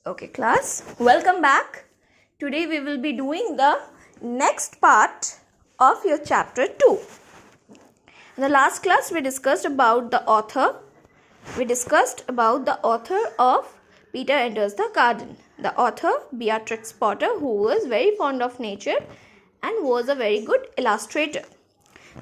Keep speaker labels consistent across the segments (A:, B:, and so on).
A: Okay, class, welcome back. Today we will be doing the next part of your chapter 2. In the last class we discussed about the author. We discussed about the author of Peter Enters the Garden. The author, Beatrix Potter, who was very fond of nature and was a very good illustrator.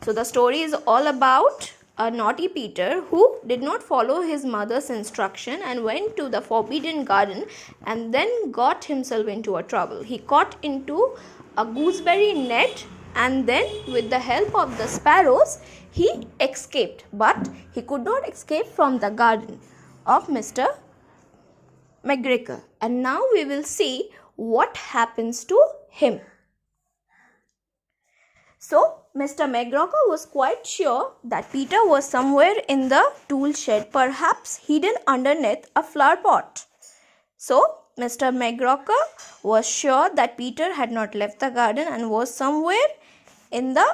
A: So the story is all about a naughty Peter who did not follow his mother's instruction and went to the forbidden garden and then got himself into a trouble. He caught into a gooseberry net and then with the help of the sparrows he escaped, but he could not escape from the garden of Mr. McGregor. And now we will see what happens to him. So, Mr. McGregor was quite sure that Peter was somewhere in the tool shed, perhaps hidden underneath a flower pot. So, Mr. McGregor was sure that Peter had not left the garden and was somewhere in the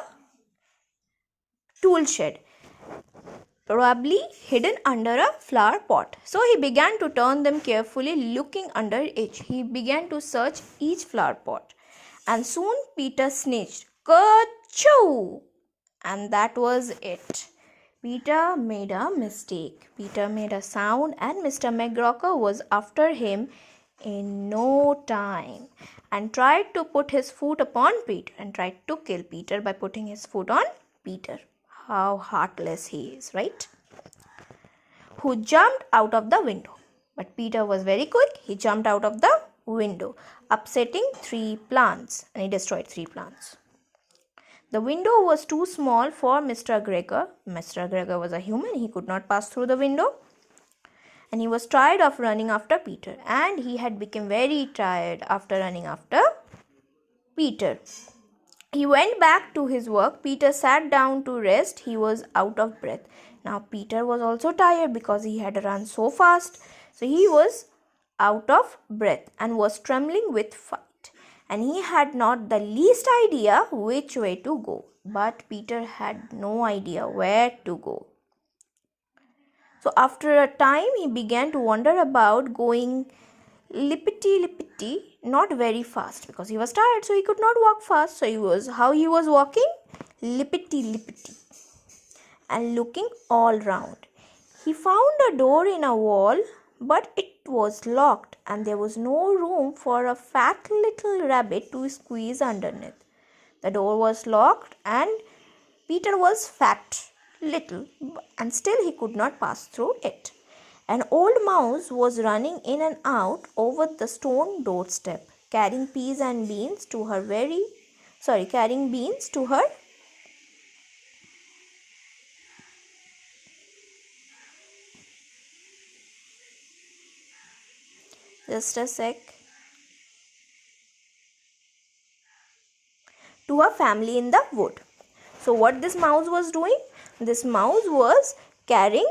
A: tool shed, probably hidden under a flower pot. So, he began to turn them carefully, looking under each. He began to search each flower pot, and soon Peter sneezed. Ka-choo! And that was it. Peter made a mistake. Peter made a sound and Mr. McGregor was after him in no time and tried to put his foot upon Peter and tried to kill Peter by putting his foot on Peter. How heartless he is, right? Who jumped out of the window. But Peter was very quick. He jumped out of the window, upsetting 3 plants, and he destroyed 3 plants. The window was too small for Mr. Gregor. Mr. Gregor was a human. He could not pass through the window. And he was tired of running after Peter. And he had become very tired after running after Peter. He went back to his work. Peter sat down to rest. He was out of breath. Now Peter was also tired because he had run so fast. So he was out of breath and was trembling with fright. And he had not the least idea which way to go. But Peter had no idea where to go. So after a time, he began to wonder about going lippity-lippity, not very fast because he was tired, so he could not walk fast. So he was walking? Lippity-lippity and looking all round. He found a door in a wall, but it was locked and there was no room for a fat little rabbit to squeeze underneath. The door was locked and Peter was fat, little, and still he could not pass through it. An old mouse was running in and out over the stone doorstep, carrying beans to her just a sec. To her family in the wood. So what this mouse was doing? This mouse was carrying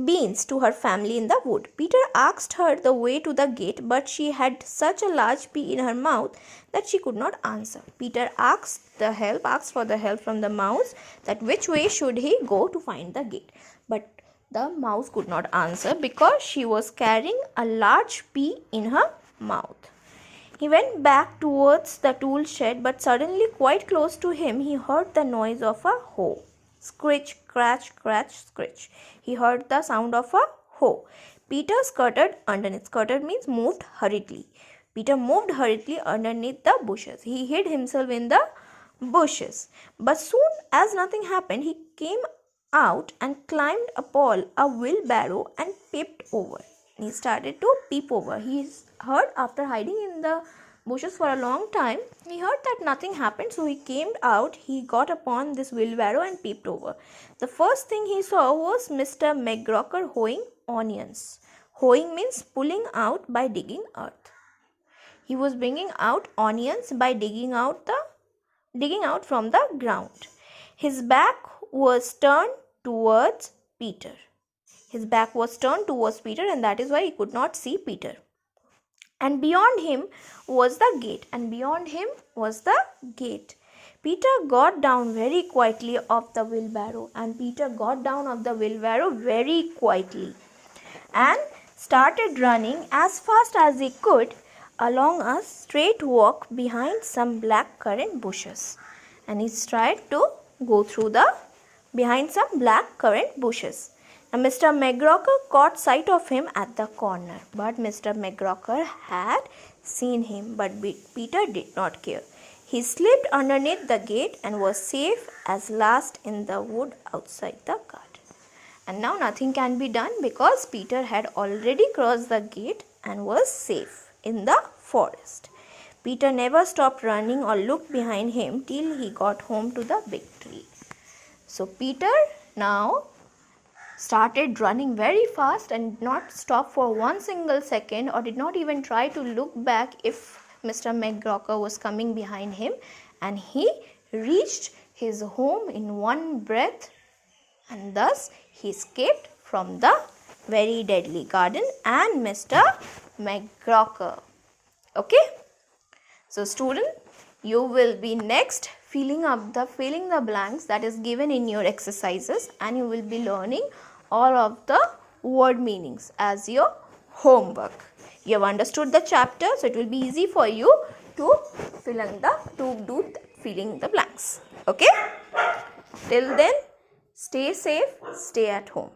A: beans to her family in the wood. Peter asked her the way to the gate, but she had such a large pea in her mouth that she could not answer. Peter asked for the help from the mouse that which way should he go to find the gate. But the mouse could not answer because she was carrying a large pea in her mouth. He went back towards the tool shed, but suddenly quite close to him he heard the noise of a hoe. Scritch, scratch, scratch, scritch. He heard the sound of a hoe. Peter scuttered underneath. Scuttered means moved hurriedly. Peter moved hurriedly underneath the bushes. He hid himself in the bushes. But soon as nothing happened, he came out and climbed upon a wheelbarrow and peeped over. He started to peep over. He heard after hiding in the bushes for a long time, he heard that nothing happened. So he came out, he got upon this wheelbarrow and peeped over. The first thing he saw was Mr. McGregor hoeing onions. Hoeing means pulling out by digging earth. He was bringing out onions by digging out from the ground. His back was turned towards Peter. And that is why he could not see Peter. And beyond him was the gate. Peter got down very quietly off the wheelbarrow. And started running as fast as he could along a straight walk behind some black currant bushes. And he tried to go through the behind some black currant bushes. Now Mr. McGregor caught sight of him at the corner, but Mr. McGregor had seen him, but Peter did not care. He slipped underneath the gate and was safe as last in the wood outside the garden. And now nothing can be done because Peter had already crossed the gate and was safe in the forest. Peter never stopped running or looked behind him till he got home to the big tree. So Peter now started running very fast and did not stop for one single second, or did not even try to look back if Mr. McGregor was coming behind him, and he reached his home in one breath, and thus he escaped from the very deadly garden and Mr. McGregor. Okay. So student, you will be next filling the blanks that is given in your exercises, and you will be learning all of the word meanings as your homework. You have understood the chapter, so it will be easy for you to do filling the blanks. Okay. Till then, stay safe, stay at home.